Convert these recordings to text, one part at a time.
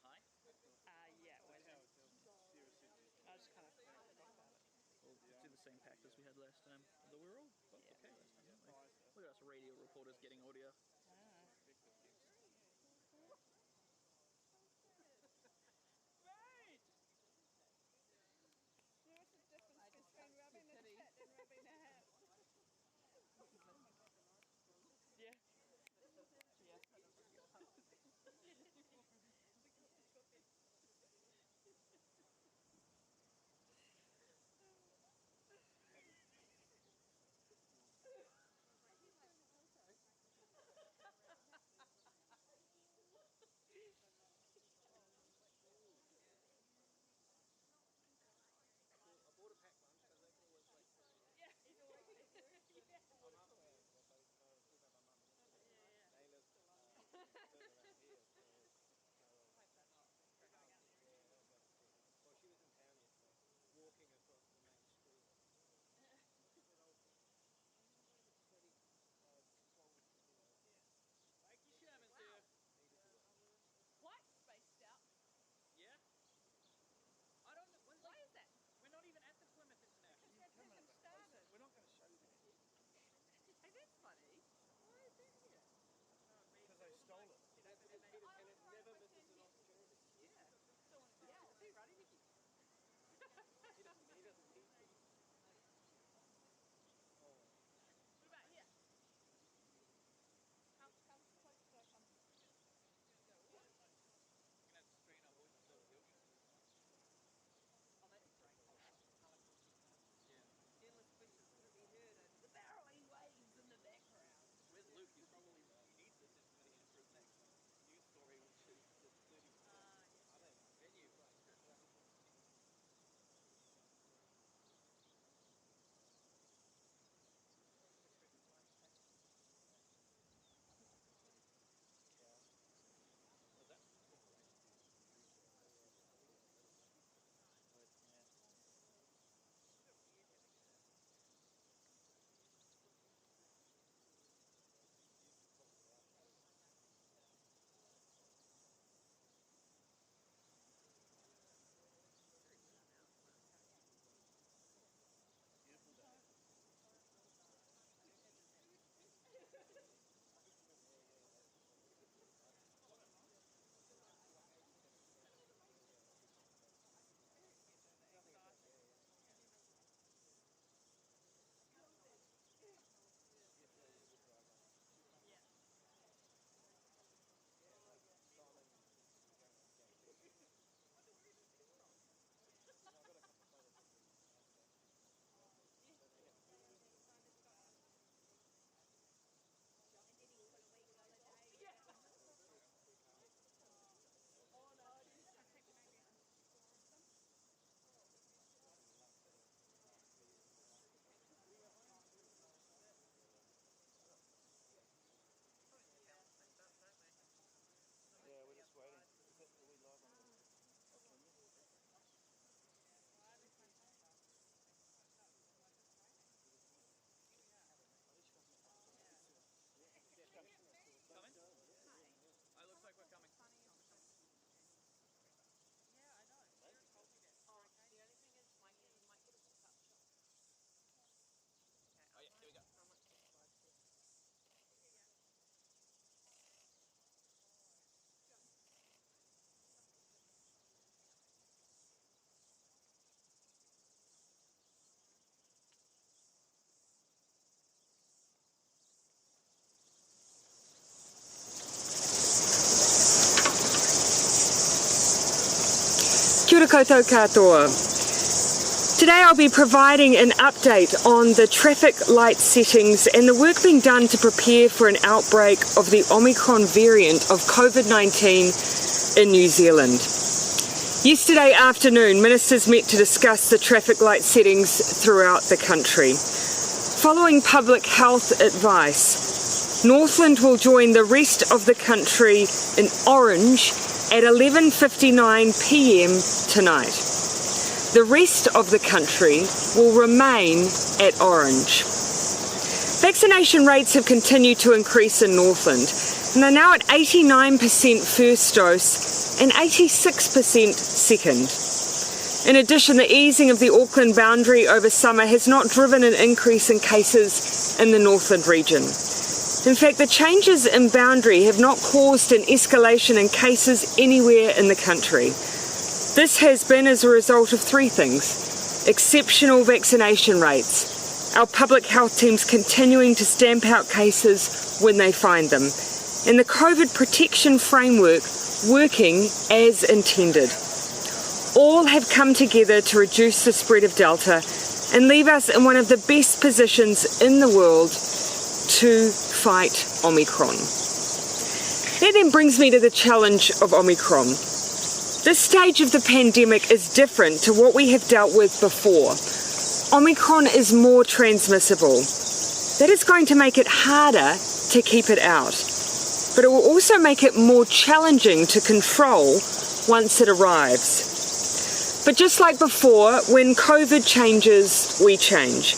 high? Yeah, I just kind of forgot about it. We'll do the same pact as we had last time. Although we were all both okay last time, weren't we? Look at us radio reporters getting audio. Right! Yeah, what's the difference between rubbing a tit and rubbing a hat? Yeah. Yeah. I bought a packed lunch because they can always wait for me. Yeah. I'm halfway over, but I was talking about my mum yesterday. They live further around here, so they'll go to school. Well, she was in town yesterday, walking across the main street. Pretty swollen, Mikey Sherman's here. needed to work. Quite spaced out. Yeah? I don't know. Why is that? We're not even at the Plymouth International. That hasn't started. We're not going to show them Hey, that's funny. Why is that here? because they stole it. That's because Peter Tennant never misses an opportunity. Yeah. Is he running again? He doesn't need to. Oh. What about here? Come close so I come. We're going to have to strain our voices so Yogi can listen. Oh, that's great. Yeah. Endless questions couldn't be heard over the barreling waves in the background. Where's Luke? He needs this information for his next news story, which is the 30. Are they? Venue. What's that? Beautiful day. Yeah, we're just waiting. Are we live on the Coming? It looks like we're coming. Yeah, I know. Sarah told me that. Oh, the only thing is, Mikey, you might get a pop-up shop. Okay. Oh yeah, here we go. How much is Kia ora koutou katoa. Today I'll be providing an update on the traffic light settings and the work being done to prepare for an outbreak of the Omicron variant of COVID-19 in New Zealand. Yesterday afternoon, ministers met to discuss the traffic light settings throughout the country. Following public health advice, Northland will join the rest of the country in orange at 11:59 p.m. tonight. The rest of the country will remain at orange. Vaccination rates have continued to increase in Northland, and they're now at 89% first dose and 86% second. In addition, the easing of the Auckland boundary over summer has not driven an increase in cases in the Northland region. In fact, the changes in boundary have not caused an escalation in cases anywhere in the country. This has been as a result of three things: exceptional vaccination rates, our public health teams continuing to stamp out cases when they find them, and the COVID protection framework working as intended. All have come together to reduce the spread of Delta and leave us in one of the best positions in the world to fight Omicron. That then brings me to the challenge of Omicron. This stage of the pandemic is different to what we have dealt with before. Omicron is more transmissible. That is going to make it harder to keep it out, but it will also make it more challenging to control once it arrives. But just like before, when COVID changes, we change.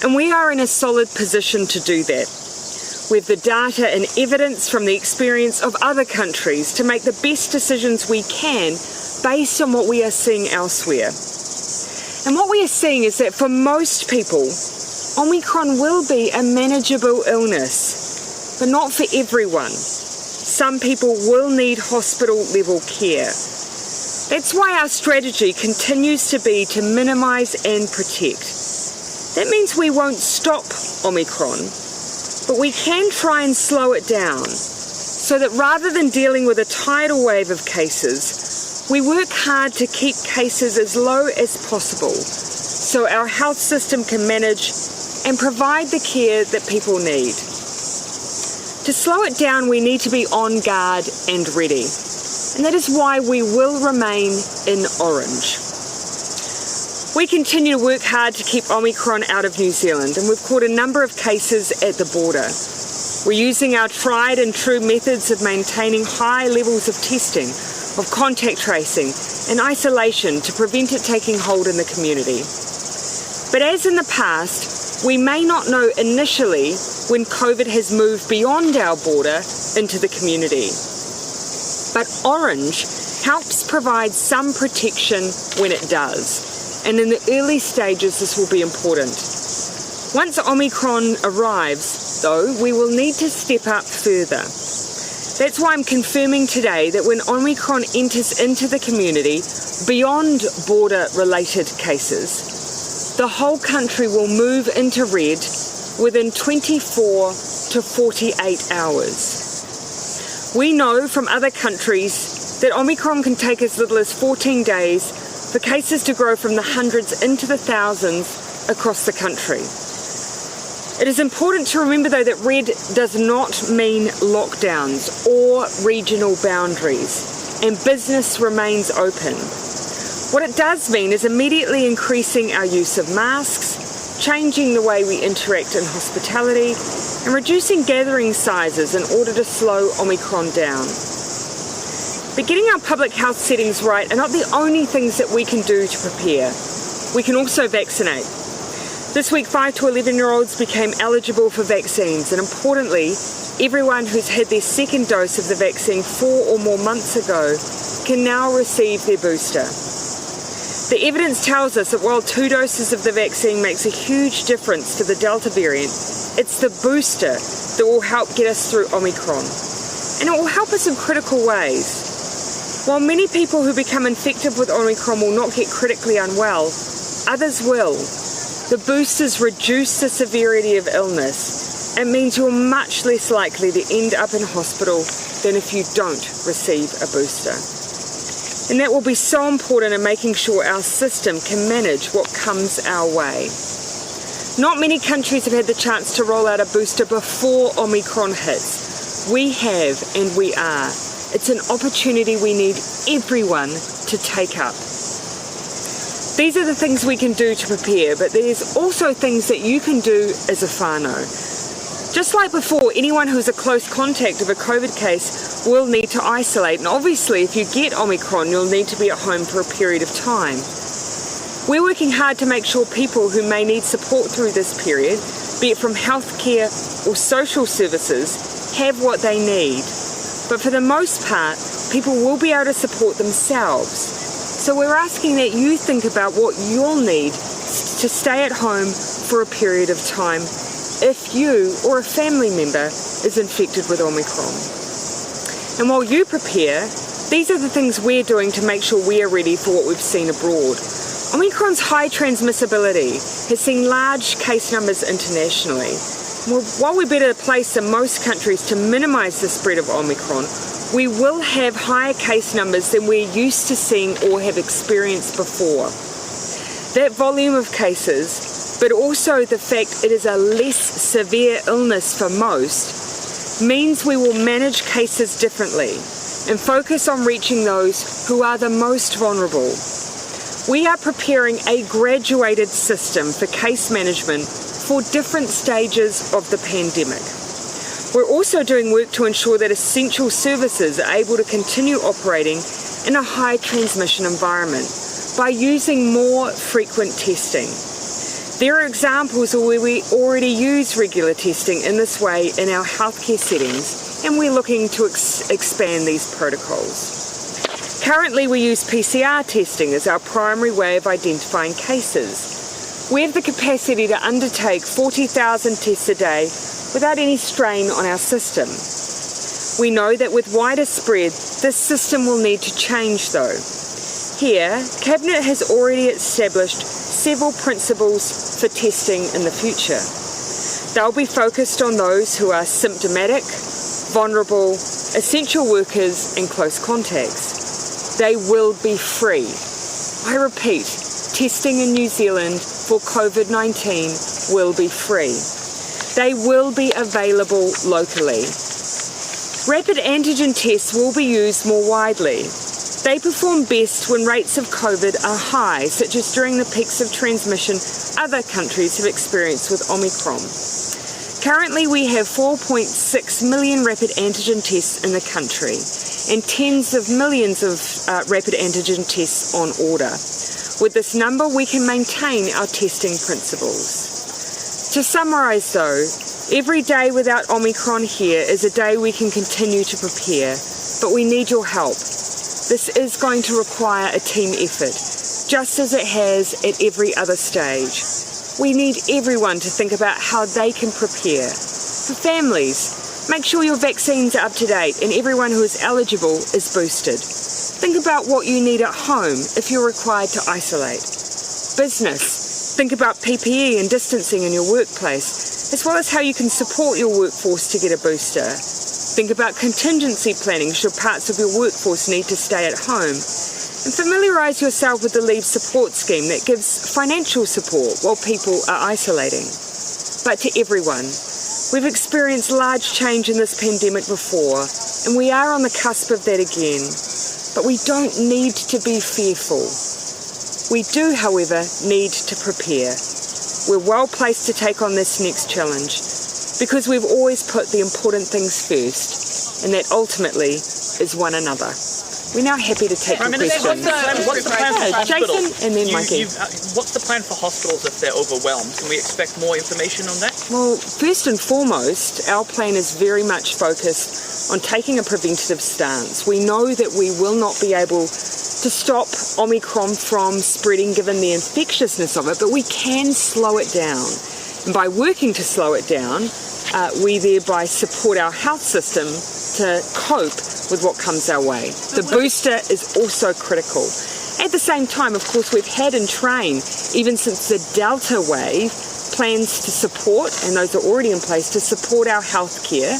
And we are in a solid position to do that. We have the data and evidence from the experience of other countries to make the best decisions we can based on what we are seeing elsewhere. And what we are seeing is that for most people, Omicron will be a manageable illness, but not for everyone. Some people will need hospital-level care. That's why our strategy continues to be to minimise and protect. That means we won't stop Omicron, but we can try and slow it down so that rather than dealing with a tidal wave of cases, we work hard to keep cases as low as possible so our health system can manage and provide the care that people need. To slow it down, we need to be on guard and ready. And that is why we will remain in orange. We continue to work hard to keep Omicron out of New Zealand, and we've caught a number of cases at the border. We're using our tried and true methods of maintaining high levels of testing, of contact tracing and isolation to prevent it taking hold in the community. But as in the past, we may not know initially when COVID has moved beyond our border into the community. But orange helps provide some protection when it does. And in the early stages, this will be important. Once Omicron arrives, though, we will need to step up further. That's why I'm confirming today that when Omicron enters into the community, beyond border-related cases, the whole country will move into red within 24 to 48 hours. We know from other countries that Omicron can take as little as 14 days for cases to grow from the hundreds into the thousands across the country. It is important to remember, though, that red does not mean lockdowns or regional boundaries, and business remains open. What it does mean is immediately increasing our use of masks, changing the way we interact in hospitality, and reducing gathering sizes in order to slow Omicron down. But getting our public health settings right are not the only things that we can do to prepare. We can also vaccinate. This week, 5 to 11-year-olds became eligible for vaccines, and importantly, everyone who's had their second dose of the vaccine 4 or more months ago can now receive their booster. The evidence tells us that while 2 doses of the vaccine makes a huge difference to the Delta variant, it's the booster that will help get us through Omicron. And it will help us in critical ways. While many people who become infected with Omicron will not get critically unwell, others will. The boosters reduce the severity of illness. It means you're much less likely to end up in hospital than if you don't receive a booster. And that will be so important in making sure our system can manage what comes our way. Not many countries have had the chance to roll out a booster before Omicron hits. We have, and we are. It's an opportunity we need everyone to take up. These are the things we can do to prepare, but there's also things that you can do as a whānau. Just like before, anyone who's a close contact of a COVID case will need to isolate, and obviously if you get Omicron, you'll need to be at home for a period of time. We're working hard to make sure people who may need support through this period, be it from healthcare or social services, have what they need. But for the most part, people will be able to support themselves. So we're asking that you think about what you'll need to stay at home for a period of time if you or a family member is infected with Omicron. And while you prepare, these are the things we're doing to make sure we are ready for what we've seen abroad. Omicron's high transmissibility has seen large case numbers internationally. While we're better placed than most countries to minimise the spread of Omicron, we will have higher case numbers than we're used to seeing or have experienced before. That volume of cases, but also the fact it is a less severe illness for most, means we will manage cases differently and focus on reaching those who are the most vulnerable. We are preparing a graduated system for case management for different stages of the pandemic. We're also doing work to ensure that essential services are able to continue operating in a high transmission environment by using more frequent testing. There are examples where we already use regular testing in this way in our healthcare settings, and we're looking to expand these protocols. Currently, we use PCR testing as our primary way of identifying cases. We have the capacity to undertake 40,000 tests a day without any strain on our system. We know that with wider spread, this system will need to change though. Here, Cabinet has already established several principles for testing in the future. They'll be focused on those who are symptomatic, vulnerable, essential workers and close contacts. They will be free. I repeat, testing in New Zealand for COVID-19 will be free. They will be available locally. Rapid antigen tests will be used more widely. They perform best when rates of COVID are high, such as during the peaks of transmission other countries have experienced with Omicron. Currently, we have 4.6 million rapid antigen tests in the country and tens of millions of rapid antigen tests on order. With this number, we can maintain our testing principles. To summarise though, every day without Omicron here is a day we can continue to prepare, but we need your help. This is going to require a team effort, just as it has at every other stage. We need everyone to think about how they can prepare. For families, make sure your vaccines are up to date and everyone who is eligible is boosted. Think about what you need at home if you're required to isolate. Business, think about PPE and distancing in your workplace, as well as how you can support your workforce to get a booster. Think about contingency planning should parts of your workforce need to stay at home. And familiarise yourself with the Leave Support Scheme that gives financial support while people are isolating. But to everyone, we've experienced large change in this pandemic before, and we are on the cusp of that again. But we don't need to be fearful. We do, however, need to prepare. We're well placed to take on this next challenge because we've always put the important things first, and that ultimately is one another. We're now happy to take your questions. What's the plan for hospitals? Jason and then Mikey. What's the plan for hospitals if they're overwhelmed? Can we expect more information on that? Well, first and foremost, our plan is very much focused on taking a preventative stance. We know that we will not be able to stop Omicron from spreading given the infectiousness of it, but we can slow it down. And by working to slow it down, we thereby support our health system to cope with what comes our way. The booster is also critical. At the same time, of course, we've had and trained, even since the Delta wave, plans to support, and those are already in place, to support our healthcare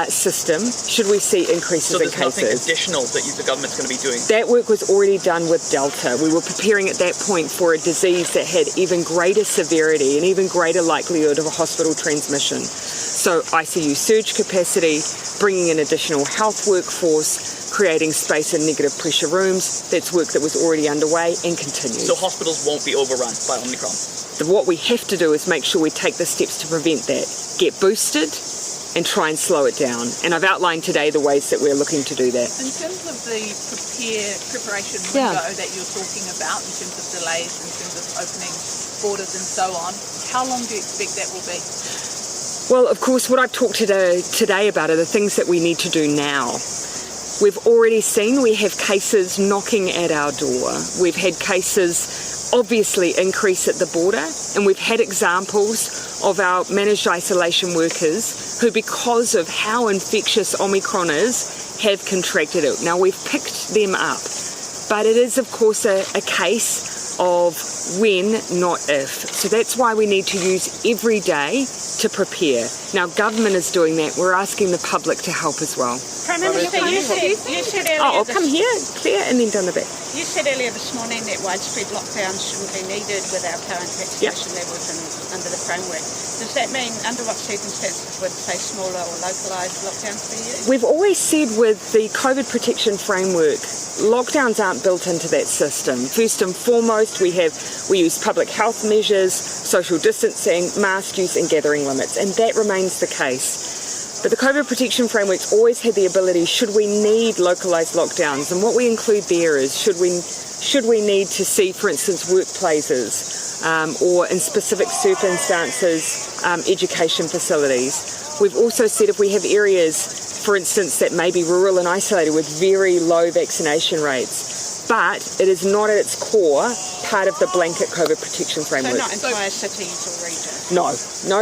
system should we see increases in cases. So there's nothing additional that the government's going to be doing? That work was already done with Delta. We were preparing at that point for a disease that had even greater severity and even greater likelihood of a hospital transmission. So ICU surge capacity, bringing in additional health workforce, creating space in negative pressure rooms. That's work that was already underway and continues. So hospitals won't be overrun by Omicron? What we have to do is make sure we take the steps to prevent that. Get boosted and try and slow it down. And I've outlined today the ways that we're looking to do that. In terms of the preparation window that you're talking about, in terms of delays, in terms of opening borders and so on, how long do you expect that will be? Well, of course, what I've talked today about are the things that we need to do now. We've already seen we have cases knocking at our door. We've had cases obviously increase at the border, and we've had examples of our managed isolation workers who, because of how infectious Omicron is, have contracted it. Now, we've picked them up, but it is, of course, a case of when, not if. So that's why we need to use every day to prepare. Now, government is doing that. We're asking the public to help as well. Prime Minister, you said earlier... I'll come here, Claire, and then down the back. You said earlier this morning that widespread lockdowns shouldn't be needed with our current vaccination levels and under the framework. Does that mean, under what circumstances would, say, smaller or localised lockdowns be used? We've always said with the COVID protection framework, lockdowns aren't built into that system. First and foremost, we use public health measures, social distancing, mask use and gathering limits, and that remains the case. But the COVID protection framework's always had the ability, should we need localised lockdowns, and what we include there is, should we need to see, for instance, workplaces or in specific circumstances, education facilities. We've also said if we have areas, for instance, that may be rural and isolated with very low vaccination rates, but it is not at its core part of the blanket COVID protection framework. So not entire cities or regions? No,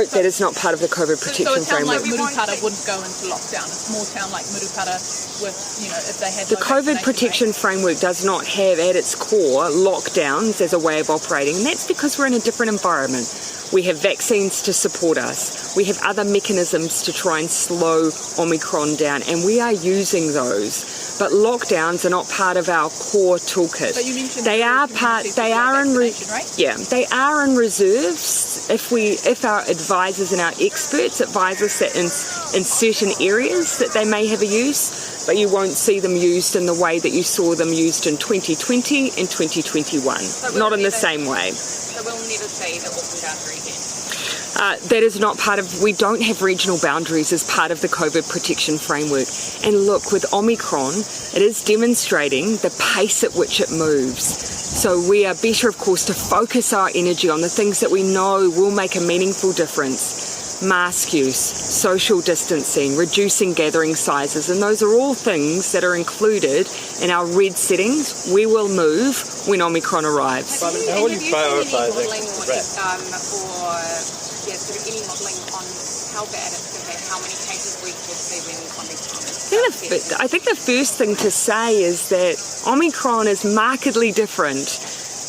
that is not part of the COVID protection framework. So a town like Murupara wouldn't go into lockdown. A small town like Murupara with, if they had the COVID protection framework does not have at its core lockdowns as a way of operating, and that's because we're in a different environment. We have vaccines to support us. We have other mechanisms to try and slow Omicron down, and we are using those. But lockdowns are not part of our core toolkit. But you mentioned they are in reserves if our advisors and our experts advise us that in certain areas that they may have a use, but you won't see them used in the way that you saw them used in 2020 and 2021. So not in the same way. So we'll never see the open boundary again? That is not part of, we don't have regional boundaries as part of the COVID protection framework. And look, with Omicron, it is demonstrating the pace at which it moves. So we are better, of course, to focus our energy on the things that we know will make a meaningful difference. Mask use, social distancing, reducing gathering sizes, and those are all things that are included in our red settings. We will move when Omicron arrives. How will you prioritise any modelling on how bad it's going to be, how many cases we could see when Omicron? I think the first thing to say is that Omicron is markedly different.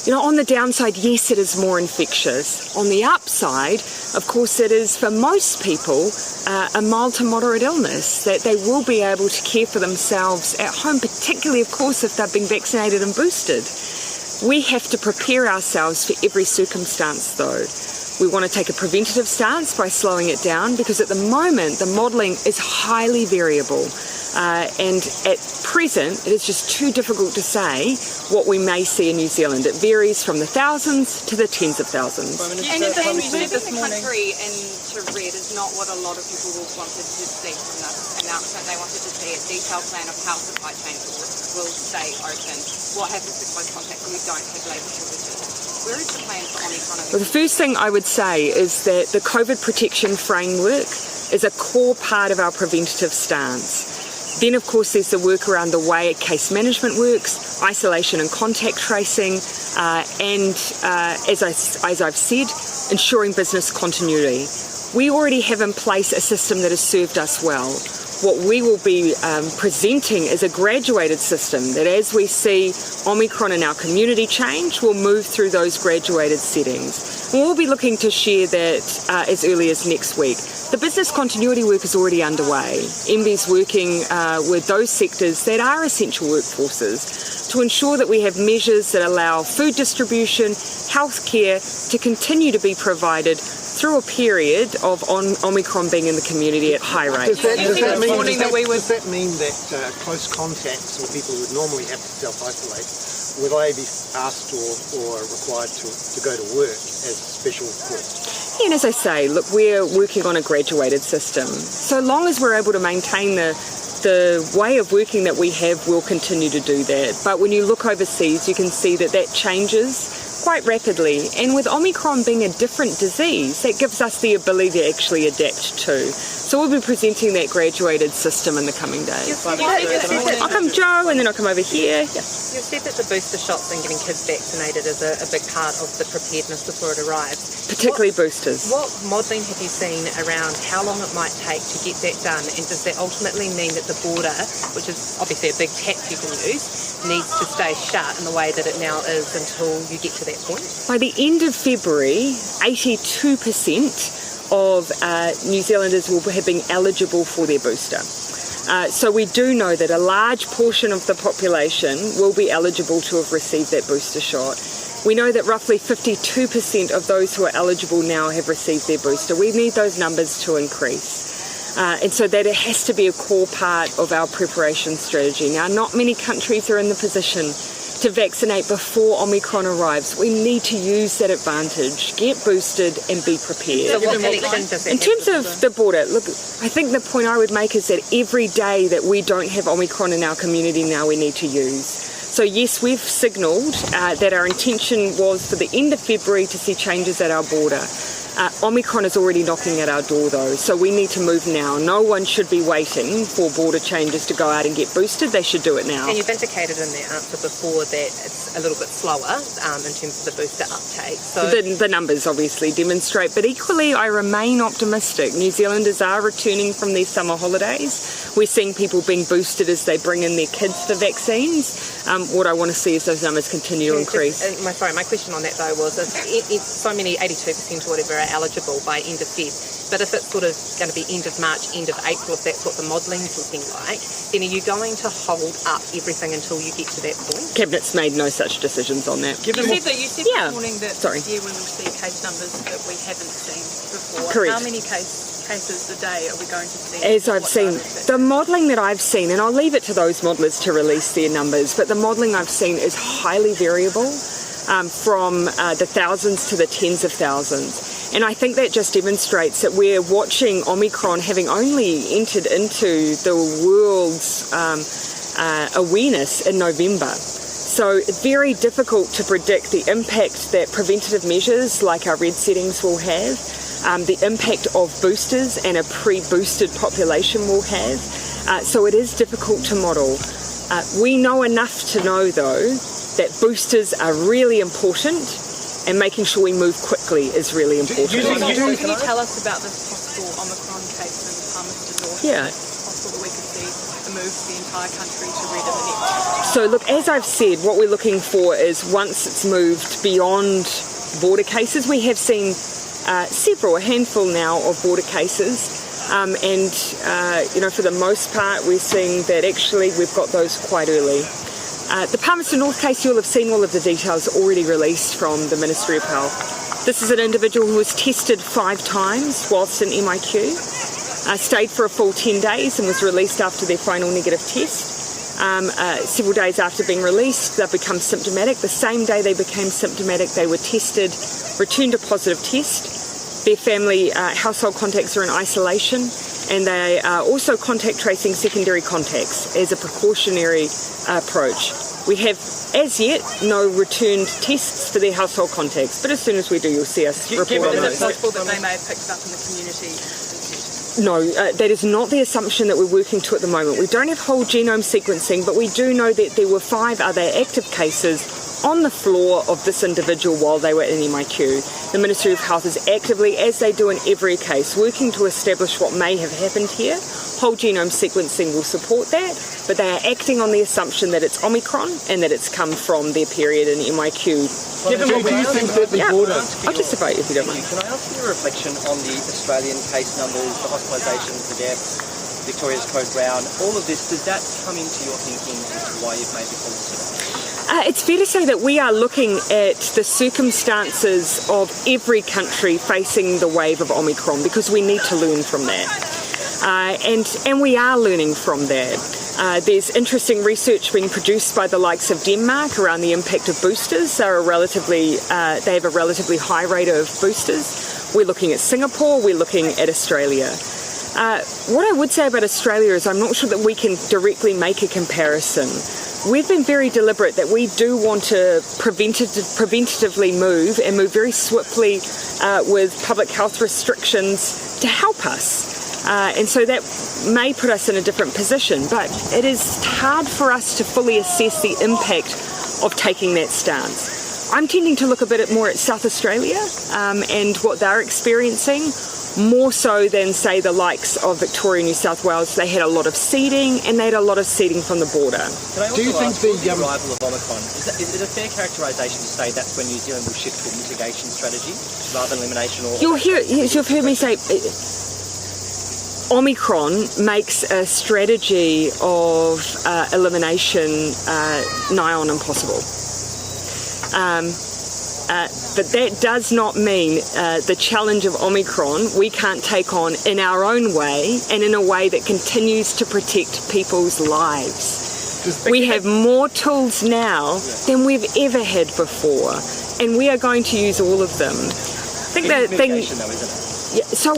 On the downside, yes, it is more infectious. On the upside, of course, it is for most people a mild to moderate illness that they will be able to care for themselves at home, particularly, of course, if they've been vaccinated and boosted. We have to prepare ourselves for every circumstance, though. We want to take a preventative stance by slowing it down because at the moment the modelling is highly variable and at present it is just too difficult to say what we may see in New Zealand. It varies from the thousands to the tens of thousands. And moving the country into red is not what a lot of people wanted to see from this announcement. They wanted to see a detailed plan of how supply chains will stay open. What happens to close contact when we don't have labour shortages? Where is the plan for Omicron? Well, the first thing I would say is that the COVID protection framework is a core part of our preventative stance. Then, of course, there's the work around the way case management works, isolation and contact tracing, and as I've said, ensuring business continuity. We already have in place a system that has served us well. What we will be presenting is a graduated system that as we see Omicron in our community change, we'll move through those graduated settings. And we'll be looking to share that as early as next week. The business continuity work is already underway. MBIE's working with those sectors that are essential workforces to ensure that we have measures that allow food distribution, healthcare to continue to be provided through a period of Omicron being in the community at high rates. Does that mean that close contacts or people who would normally have to self-isolate, will they be asked or required to go to work as special groups? And as I say, look, we're working on a graduated system. So long as we're able to maintain the way of working that we have, we'll continue to do that. But when you look overseas, you can see that changes quite rapidly. And with Omicron being a different disease, that gives us the ability to actually adapt too. So we'll be presenting that graduated system in the coming days. I'll come Joe and then I'll come over here. You said that the booster shots and getting kids vaccinated is a big part of the preparedness before it arrives. Particularly boosters. What modelling have you seen around how long it might take to get that done, and does that ultimately mean that the border, which is obviously a big tap you can use, needs to stay shut in the way that it now is until you get to that point? By the end of February, 82% of New Zealanders will have been eligible for their booster. So we do know that a large portion of the population will be eligible to have received that booster shot. We know that roughly 52% of those who are eligible now have received their booster. We need those numbers to increase. And so that it has to be a core part of our preparation strategy. Now, not many countries are in the position to vaccinate before Omicron arrives. We need to use that advantage, get boosted and be prepared. So what connection does that in terms of the border, look, I think the point I would make is that every day that we don't have Omicron in our community now, we need to use. So yes, we've signalled that our intention was for the end of February to see changes at our border. Omicron is already knocking at our door though, so we need to move now. No one should be waiting for border changes to go out and get boosted. They should do it now. And you've indicated in the answer before that it's a little bit slower in terms of the booster uptake. So the numbers obviously demonstrate, but equally I remain optimistic. New Zealanders are returning from their summer holidays. We're seeing people being boosted as they bring in their kids for vaccines. What I want to see is those numbers continue to increase. My question on that though was if so many, 82% or whatever, are eligible by end of Feb, but if it's sort of going to be end of March, end of April, if that's what the modelling's looking like, then are you going to hold up everything until you get to that point? Cabinet's made no such decisions on that. You said this morning that Sorry. this year we will see case numbers that we haven't seen before. Correct. How many cases a day are we going to see? As I've seen, the modelling that I've seen, and I'll leave it to those modellers to release their numbers, but the modelling I've seen is highly variable, from the thousands to the tens of thousands. And I think that just demonstrates that we're watching Omicron having only entered into the world's awareness in November. So it's very difficult to predict the impact that preventative measures like our red settings will have, the impact of boosters and a pre-boosted population will have. So it is difficult to model. We know enough to know, though, that boosters are really important, and making sure we move quickly is really important. Can you tell us about this possible Omicron case in Palmerston North? Yeah. Is it possible that we could see a move for the entire country to red in the next? So look, as I've said, what we're looking for is once it's moved beyond border cases, we have seen a handful now of border cases. For the most part, we're seeing that actually we've got those quite early. The Palmerston North case, you'll have seen all of the details already released from the Ministry of Health. This is an individual who was tested 5 times whilst in MIQ, stayed for a full 10 days and was released after their final negative test. Several days after being released, they've become symptomatic. The same day they became symptomatic, they were tested, returned a positive test. Their family household contacts are in isolation, and they are also contact tracing secondary contacts as a precautionary approach. We have, as yet, no returned tests for their household contacts, but as soon as we do, you'll see us report on those. Is it possible that they may have picked it up in the community? No, that is not the assumption that we're working to at the moment. We don't have whole genome sequencing, but we do know that there were 5 other active cases on the floor of this individual while they were in MIQ. The Ministry of Health is actively, as they do in every case, working to establish what may have happened here. Whole genome sequencing will support that, but they are acting on the assumption that it's Omicron and that it's come from their period in MIQ. Given what do you think that the border... I'll just debate if you don't mind. Can I ask you a reflection on the Australian case numbers, the hospitalisations, the deaths, Victoria's Code Brown, all of this, does that come into your thinking as to why you've made the call today? It's fair to say that we are looking at the circumstances of every country facing the wave of Omicron because we need to learn from that. And we are learning from that. There's interesting research being produced by the likes of Denmark around the impact of boosters. They have a relatively high rate of boosters. We're looking at Singapore, we're looking at Australia. What I would say about Australia is I'm not sure that we can directly make a comparison. We've been very deliberate that we do want to preventatively move and move very swiftly with public health restrictions to help us. And so that may put us in a different position, but it is hard for us to fully assess the impact of taking that stance. I'm tending to look a bit more at South Australia and what they're experiencing, more so than, say, the likes of Victoria and New South Wales. They had a lot of seeding, and they had a lot of seeding from the border. Do you think the arrival of Omicron, is it a fair characterisation to say that's when New Zealand will shift to a mitigation strategy rather than elimination? Or You've heard me say Omicron makes a strategy of elimination nigh on impossible. But that does not mean the challenge of Omicron we can't take on in our own way and in a way that continues to protect people's lives. We have more tools now than we've ever had before, and we are going to use all of them. I think that thing. Though, isn't it? Yeah, so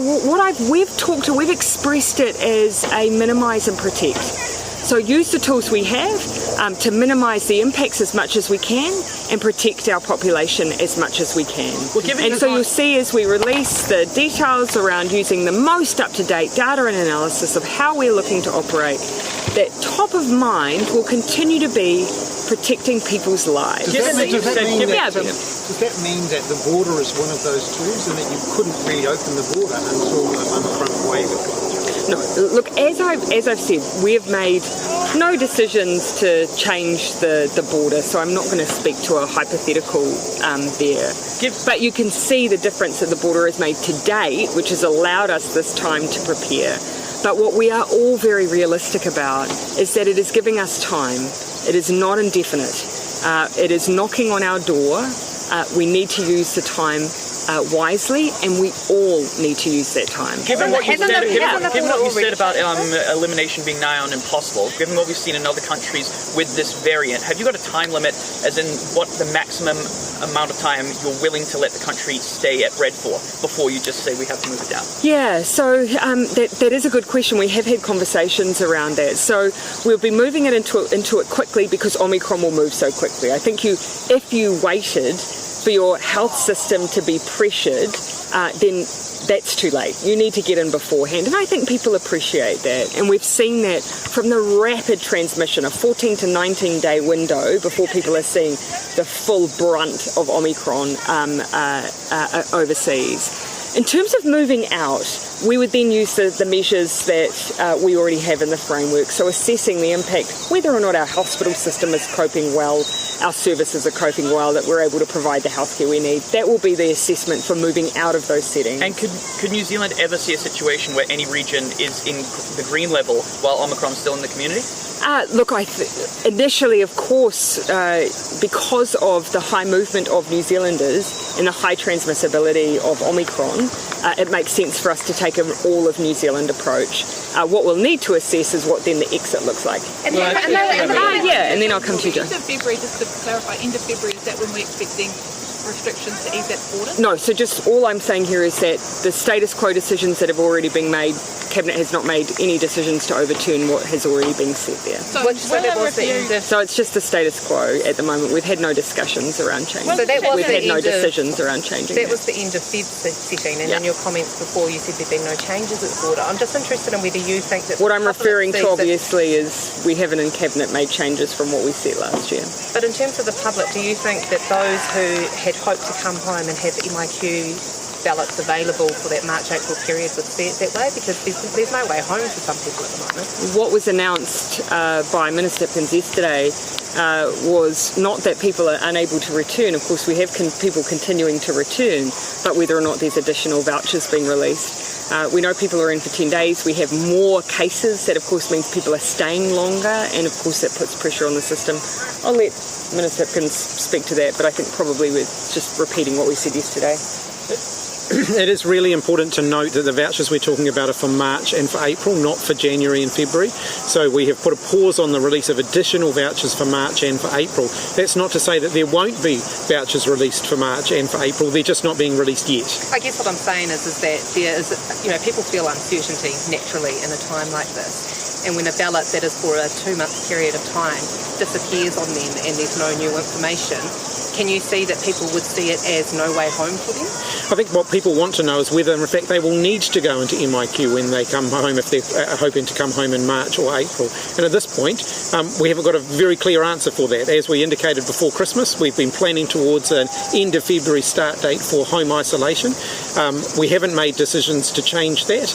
we've expressed it as a minimise and protect. So use the tools we have to minimise the impacts as much as we can and protect our population as much as we can. And so you'll see as we release the details around using the most up-to-date data and analysis of how we're looking to operate, that top of mind will continue to be protecting people's lives. Does that mean that the border is one of those tools and that you couldn't really open the border until the Omicron wave had gone? No, look, as I've said, we have made no decisions to change the border, so I'm not going to speak to a hypothetical there. But you can see the difference that the border has made to date, which has allowed us this time to prepare. But what we are all very realistic about is that it is giving us time. It is not indefinite. It is knocking on our door. We need to use the time wisely, and we all need to use that time. Given what you said about elimination being nigh on impossible, given what we've seen in other countries with this variant, have you got a time limit, as in what the maximum amount of time you're willing to let the country stay at red for before you just say we have to move it down? Yeah, so that is a good question. We have had conversations around that. So we'll be moving it into it quickly because Omicron will move so quickly. I think if you waited for your health system to be pressured, then that's too late. You need to get in beforehand. And I think people appreciate that. And we've seen that from the rapid transmission, a 14 to 19 day window before people are seeing the full brunt of Omicron overseas. In terms of moving out, we would then use the measures that we already have in the framework. So assessing the impact, whether or not our hospital system is coping well, our services are coping well, that we're able to provide the healthcare we need. That will be the assessment for moving out of those settings. And could New Zealand ever see a situation where any region is in the green level while Omicron's still in the community? Look, initially, of course, because of the high movement of New Zealanders and the high transmissibility of Omicron, it makes sense for us to take an all-of-New Zealand approach. What we'll need to assess is what then the exit looks like. And then I'll come to you, Jo. End of February, just to clarify, end of February, is that when we're expecting restrictions to ease that border? No, so just all I'm saying here is that the status quo decisions that have already been made, Cabinet has not made any decisions to overturn what has already been said there. So it's just the status quo at the moment. We've had no discussions around changing. So that was We've had no decisions around changing. That was the end of Feb sitting, and in your comments before you said there'd been no changes at the border. I'm just interested in whether you think that... What I'm referring to obviously is we haven't in Cabinet made changes from what we said last year. But in terms of the public, do you think that those who had hoped to come home and have MIQ ballots available for that March-April period would see it that way? Because there's no way home for some people at the moment. What was announced by Minister yesterday was not that people are unable to return. Of course, we have people continuing to return, but whether or not there's additional vouchers being released. We know people are in for 10 days. We have more cases. That, of course, means people are staying longer, and, of course, that puts pressure on the system. I'll let Minister Hipkins speak to that, but I think probably we're just repeating what we said yesterday. It is really important to note that the vouchers we're talking about are for March and for April, not for January and February. So we have put a pause on the release of additional vouchers for March and for April. That's not to say that there won't be vouchers released for March and for April. They're just not being released yet. I guess what I'm saying is that there is, people feel uncertainty naturally in a time like this. And when a ballot that is for a 2-month period of time disappears on them and there's no new information, can you see that people would see it as no way home for them? I think what people want to know is whether, in fact, they will need to go into MIQ when they come home, if they're hoping to come home in March or April. And at this point, we haven't got a very clear answer for that. As we indicated before Christmas, we've been planning towards an end of February start date for home isolation. We haven't made decisions to change that.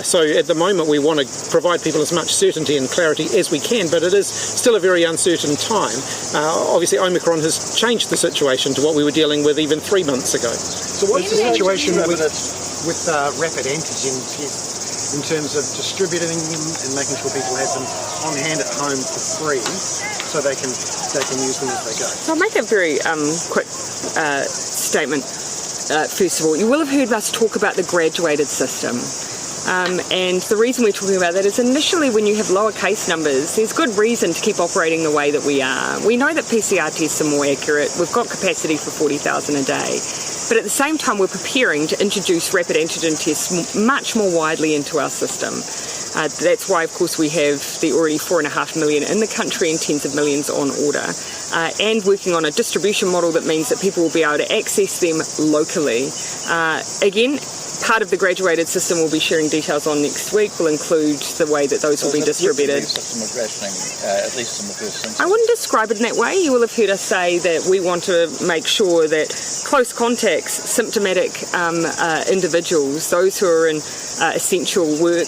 So at the moment, we want to provide people as much certainty and clarity as we can, but it is still a very uncertain time. Obviously, Omicron has changed the situation to what we were dealing with even 3 months ago. So what's the situation with rapid antigen tests in terms of distributing them and making sure people have them on hand at home for free so they can use them as they go? So I'll make a very quick statement. First of all, you will have heard us talk about the graduated system. And the reason we're talking about that is initially when you have lower case numbers, there's good reason to keep operating the way that we are. We know that PCR tests are more accurate. We've got capacity for 40,000 a day. But at the same time, we're preparing to introduce rapid antigen tests much more widely into our system. That's why, of course, we have the already 4.5 million in the country and tens of millions on order. And working on a distribution model that means that people will be able to access them locally. Again, part of the graduated system we'll be sharing details on next week will include the way that those will be distributed. At least in the first instance. I wouldn't describe it in that way. You will have heard us say that we want to make sure that close contacts, symptomatic individuals, those who are in essential work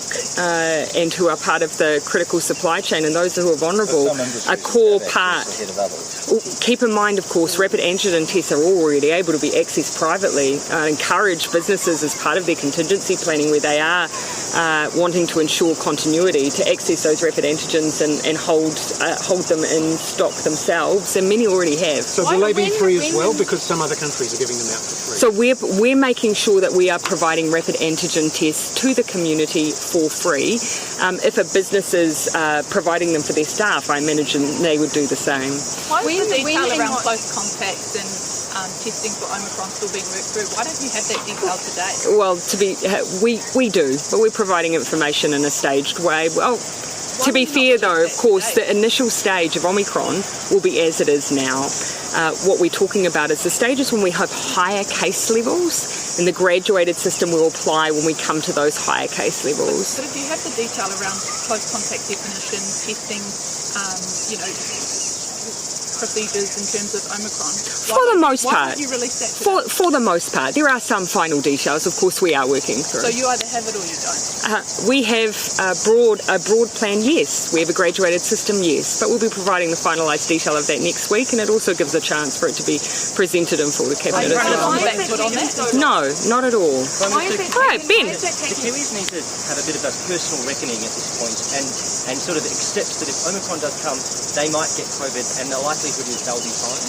and who are part of the critical supply chain and those who are vulnerable, a core part. Keep in mind, of course, rapid antigen tests are already able to be accessed privately. Encourage businesses as part of their contingency planning where they are wanting to ensure continuity to access those rapid antigens and hold them in stock themselves, and many already have. So will they be free as well? Because some other countries are giving them out for free. So we're making sure that we are providing rapid antigen tests to the community for free. If a business is providing them for their staff, I imagine they would do the same. Why is the detail around close contacts and testing for Omicron still being worked through? Why don't you have that detail today? Well, we do, but we're providing information in a staged way. Well, to be fair, though, of course, the initial stage of Omicron will be as it is now. What we're talking about is the stages when we have higher case levels, and the graduated system will apply when we come to those higher case levels. But if you have the detail around close contact definition, testing, procedures in terms of Omicron, for the most part, why don't you release that today? For the most part, there are some final details. Of course, we are working through. So you either have it or you don't. We have a broad plan, yes. We have a graduated system, yes. But we'll be providing the finalised detail of that next week, and it also gives a chance for it to be presented in full to Cabinet as well. No, not at all. Right, Ben. The Kiwis need to have a bit of a personal reckoning at this point and sort of accept that if Omicron does come, they might get COVID, and the likelihood is they'll be fine.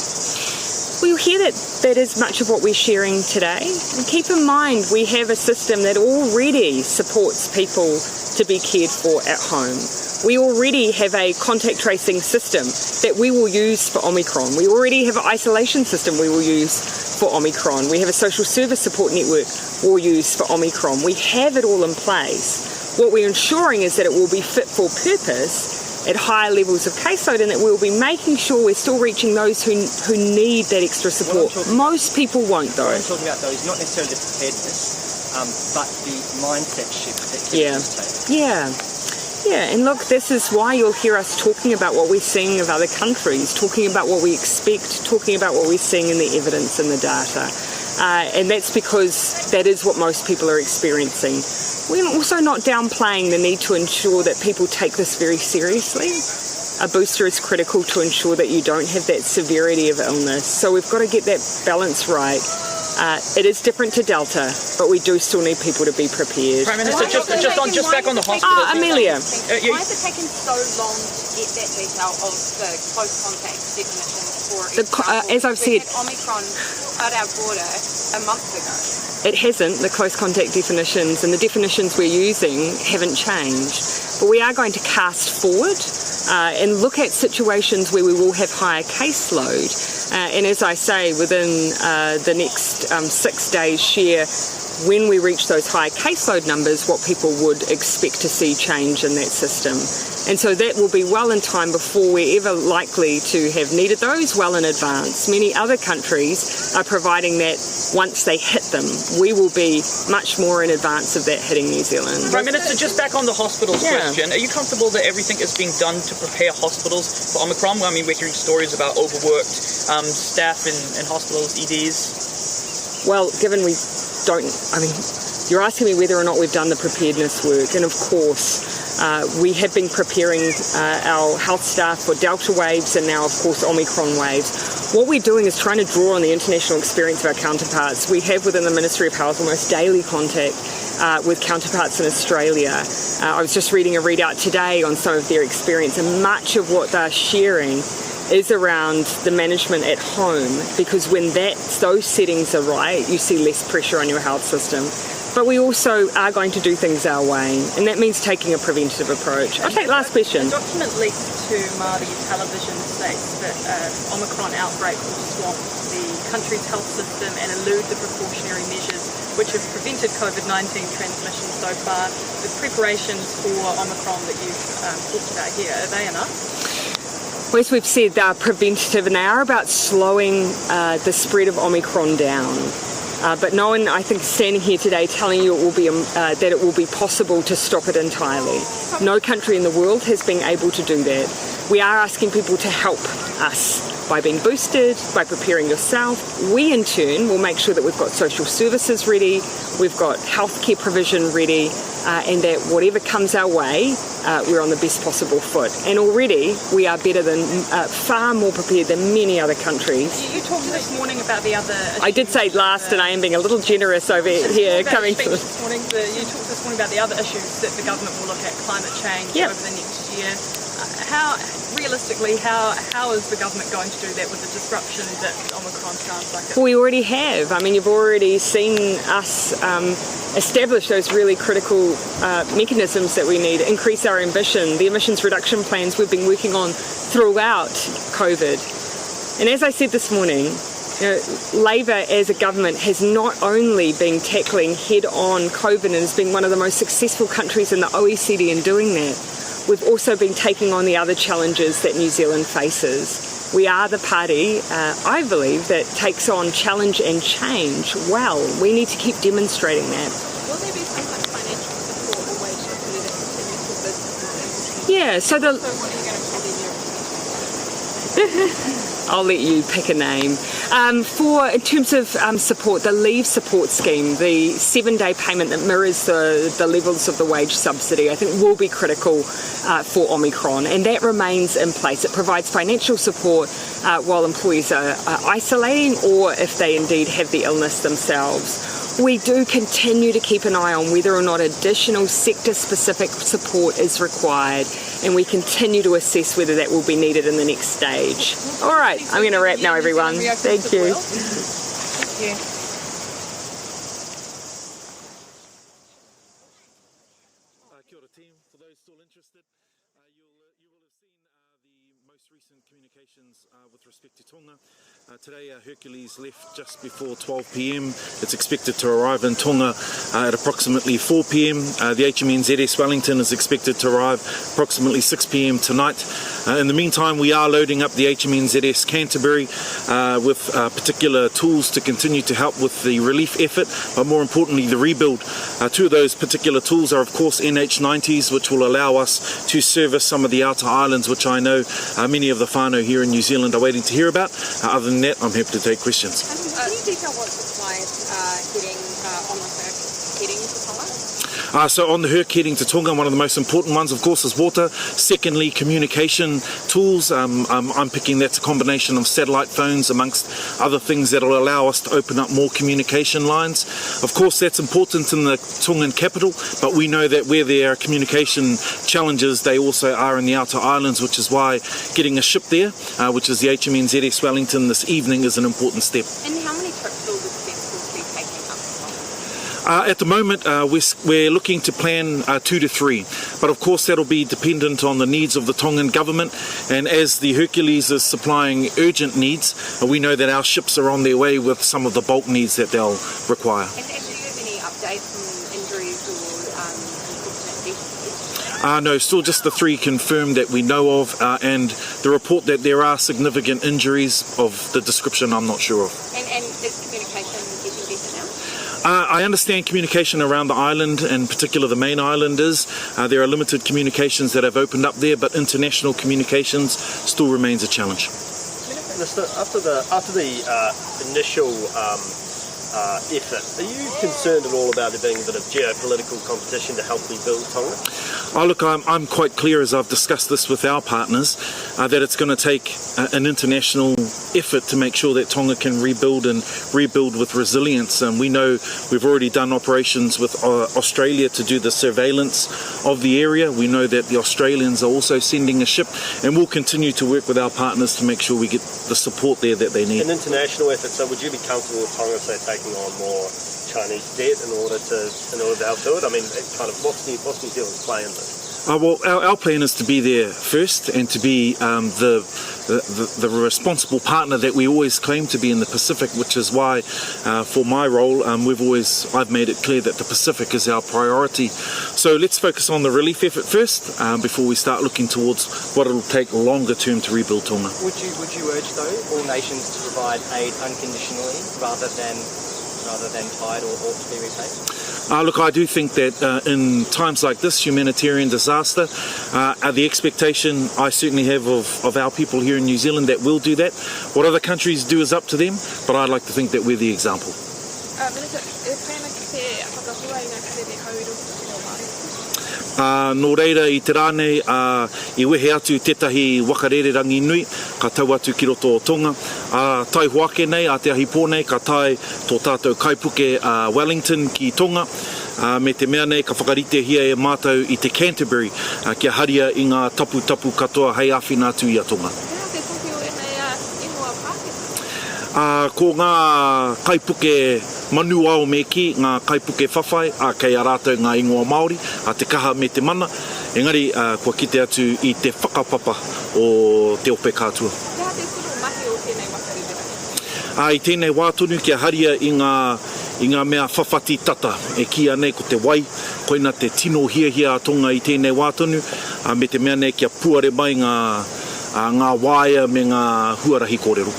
Well, you'll hear that is much of what we're sharing today. And keep in mind, we have a system that already supports people to be cared for at home. We already have a contact tracing system that we will use for Omicron. We already have an isolation system we will use for Omicron. We have a social service support network we'll use for Omicron. We have it all in place. What we're ensuring is that it will be fit for purpose at higher levels of caseload, and that we'll be making sure we're still reaching those who need that extra support. Most people won't, though. What I'm talking about, though, is not necessarily the preparedness, but the mindset shift that Kiwis take. Yeah, and look, this is why you'll hear us talking about what we're seeing of other countries, talking about what we expect, talking about what we're seeing in the evidence and the data. And that's because that is what most people are experiencing. We're also not downplaying the need to ensure that people take this very seriously. A booster is critical to ensure that you don't have that severity of illness. So we've got to get that balance right. It is different to Delta, but we do still need people to be prepared. Prime Minister, just back on the hospital. Amelia. Why is it taking so long to get that detail of the close contact definitions for example? As I've said, Omicron at our border a month ago. It hasn't. The close contact definitions and the definitions we're using haven't changed. But we are going to cast forward and look at situations where we will have higher caseload. And as I say, within the next 6 days, share when we reach those high caseload numbers what people would expect to see change in that system. And so that will be well in time before we're ever likely to have needed those, well in advance. Many other countries are providing that once they hit them. We will be much more in advance of that hitting New Zealand. Prime Minister, just back on the hospitals question, are you comfortable that everything is being done to prepare hospitals for Omicron? I mean, we're hearing stories about overworked staff in hospitals, EDs. Well, given we don't, I mean, you're asking me whether or not we've done the preparedness work, and of course, we have been preparing our health staff for Delta waves and now, of course, Omicron waves. What we're doing is trying to draw on the international experience of our counterparts. We have within the Ministry of Health almost daily contact with counterparts in Australia. I was just reading a readout today on some of their experience, and much of what they're sharing is around the management at home, because when those settings are right, you see less pressure on your health system. But we also are going to do things our way, and that means taking a preventative approach. I'll take last question. A document leaked to Māori television states that Omicron outbreak will swamp the country's health system and elude the precautionary measures which have prevented COVID-19 transmission so far. The preparations for Omicron that you've talked about here, are they enough? Well, as we've said, they are preventative, and they are about slowing the spread of Omicron down. But no one, I think, standing here today telling you it will be that it will be possible to stop it entirely. No country in the world has been able to do that. We are asking people to help us by being boosted, by preparing yourself. We, in turn, will make sure that we've got social services ready, we've got healthcare provision ready, and that whatever comes our way, we're on the best possible foot. And already we are better than, far more prepared than many other countries. You talked this morning about the other issues. I did say last, and I am being a little generous over here coming to this morning. You talked this morning about the other issues that the government will look at, climate change over the next year. How realistically, how is the government going to do that with the disruption that Omicron sounds like? Well, we already have. I mean, you've already seen us establish those really critical mechanisms that we need, increase our ambition, the emissions reduction plans we've been working on throughout COVID. And as I said this morning, Labour as a government has not only been tackling head-on COVID and has been one of the most successful countries in the OECD in doing that, we've also been taking on the other challenges that New Zealand faces. We are the party, I believe, that takes on challenge and change well. We need to keep demonstrating that. Will there be some kind of financial support or wage subsidy that continues for businesses? Yeah, so the... So what are you going to call the I'll let you pick a name. In terms of support, the leave support scheme, the 7-day payment that mirrors the levels of the wage subsidy, I think will be critical for Omicron, and that remains in place. It provides financial support while employees are isolating, or if they indeed have the illness themselves. We do continue to keep an eye on whether or not additional sector-specific support is required, and we continue to assess whether that will be needed in the next stage. All right, I'm going to wrap now, everyone. Thank you. Thank you. Kia ora team. For those still interested, you will have seen the most recent communications with respect to Tonga. Today Hercules left just before 12 p.m. It's expected to arrive in Tonga at approximately 4 p.m. The HMNZS Wellington is expected to arrive approximately 6 p.m. tonight. In the meantime, we are loading up the HMNZS Canterbury with particular tools to continue to help with the relief effort, but more importantly the rebuild. Two of those particular tools are of course NH90s, which will allow us to service some of the outer islands, which I know many of the whānau here in New Zealand are waiting to hear about. Other than that, I'm happy to take questions. Can you detail what supplies heading on the Herc heading to Tonga? So on the Herc heading to Tonga, one of the most important ones, of course, is water. Secondly, communication tools. I'm picking that's a combination of satellite phones amongst other things that will allow us to open up more communication lines. Of course, that's important in the Tongan capital, but we know that where there are communication challenges, they also are in the outer islands, which is why getting a ship there, which is the HMNZS Wellington this evening, is an important step. And how many trips will the defence force be taking up to Tonga? At the moment, we're looking to plan 2 to 3, but of course that'll be dependent on the needs of the Tongan government, and as the Hercules is supplying urgent needs, we know that our ships are on their way with some of the bulk needs that they'll require. And do you have any updates on injuries or unfortunate deaths? No, still just the 3 confirmed that we know of, and the report that there are significant injuries of the description I'm not sure of. And is communication getting better now? I understand communication around the island, in particular the main island is. There are limited communications that have opened up there, but international communications still remains a challenge. Minister, after the initial effort, are you concerned at all about there being a bit of geopolitical competition to help rebuild Tonga? Look, I'm quite clear, as I've discussed this with our partners, that it's going to take an international effort to make sure that Tonga can rebuild with resilience. And we know we've already done operations with Australia to do the surveillance of the area. We know that the Australians are also sending a ship, and we'll continue to work with our partners to make sure we get the support there that they need. An international effort, so would you be comfortable with Tonga, say, taking on more Chinese debt in order to help do it? I mean, kind of what's New Zealand's play in this? Well, our plan is to be there first and to be the responsible partner that we always claim to be in the Pacific, which is why for my role I've made it clear that the Pacific is our priority. So let's focus on the relief effort first before we start looking towards what it'll take longer term to rebuild Tonga. Would you urge though all nations to provide aid unconditionally rather than tied or to be repaid? Look, I do think that in times like this, humanitarian disaster, the expectation I certainly have of our people here in New Zealand that will do that. What other countries do is up to them, but I'd like to think that we're the example. Nō reira i te rānei, I wehe atu tetahi wakarererangi nui, ka tau atu ki roto o Tonga. Tai hoake nei, a te ahi pōnei, ka tai tō tātou kaipuke Wellington ki Tonga. Me te mea nei, ka whakarite hia e mātou i te Canterbury, kia haria i ngā tapu katoa hei awhina atu i a Tonga. Ko ngā kaipuke manu ao me ki, ngā kaipuke whawhai, kei a rātou ngā ingoa Māori, a te kaha me te mana, engari kua kite atu i te whakapapa o te ope kātua. I tēnei wātonu kia haria i ngā mea whawhati tata, e kia nei ko te wai, koina te tino hia a Tonga i tēnei wātonu, me te mea nei kia puare mai ngā waia me ngā huarahi kōrero.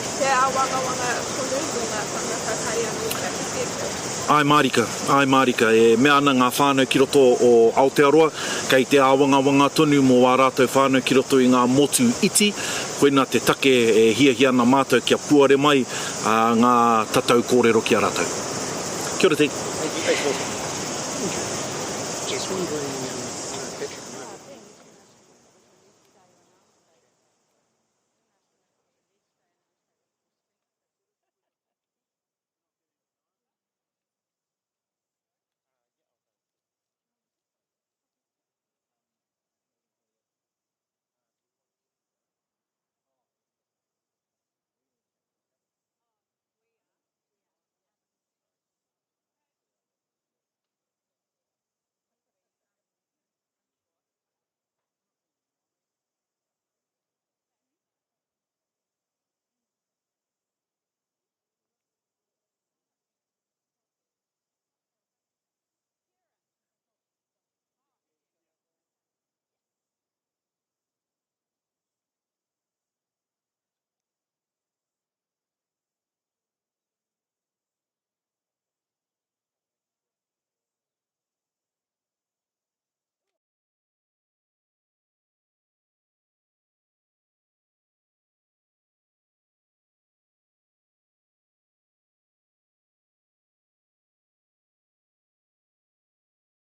Ai marika, e mea ana ngā whānau ki roto o Aotearoa, kei te awanga tonu mō wā rātou whānau ki roto i ngā motu iti, koina te take e hia ana mātou kia puare mai ngā tatau kōrero ki a rātou. Kia ora te. Just wondering